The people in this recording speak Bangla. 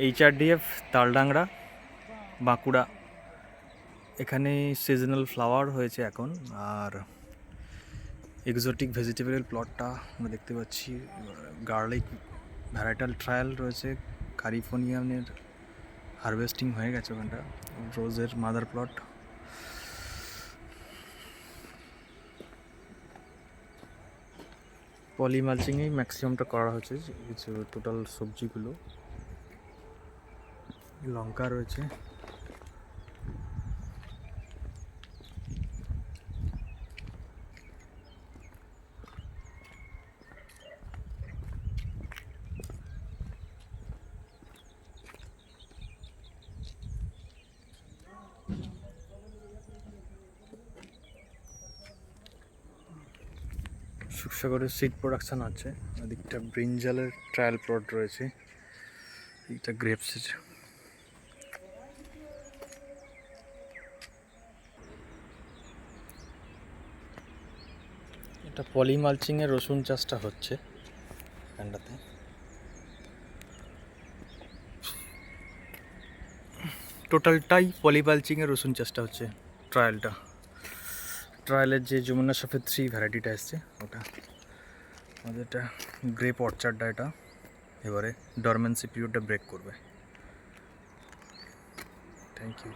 HRDF তালডাংরা বাঁকুড়া, এখানে সিজনাল ফ্লাওয়ার হয়েছে এখন। আর এক্সোটিক ভেজিটেবলের প্লটটা আমরা দেখতে পাচ্ছি। গার্লিক ভ্যারাইটাল ট্রায়াল রয়েছে, ক্যালিফোর্নিয়ানের হারভেস্টিং হয়ে গেছে ওখানটা। রোজের মাদার প্লট। পলি মালচিংয়েই ম্যাক্সিমামটা করা হচ্ছে কিছু টোটাল সবজিগুলো। লঙ্কা রয়েছে, সুখসাগরের সিড প্রোডাকশান আছে। ওদিকটা ব্রিঞ্জালের ট্রায়াল প্লট রয়েছে, এইটা গ্রেপসের। এটা পলি মালচিংয়ে রসুন চাষটা হচ্ছে এখানটাতে। টোটালটাই পলি মালচিংয়ে রসুন চাষটা হচ্ছে। ট্রায়ালের যে যমুনা সফেদ 3 ভ্যারাইটিটা এসছে ওটা। আমাদের এটা গ্রেপ অর্চার্ডটা, এটা এবারে ডরমেন্সি পিরিয়ডটা ব্রেক করবে। Thank you.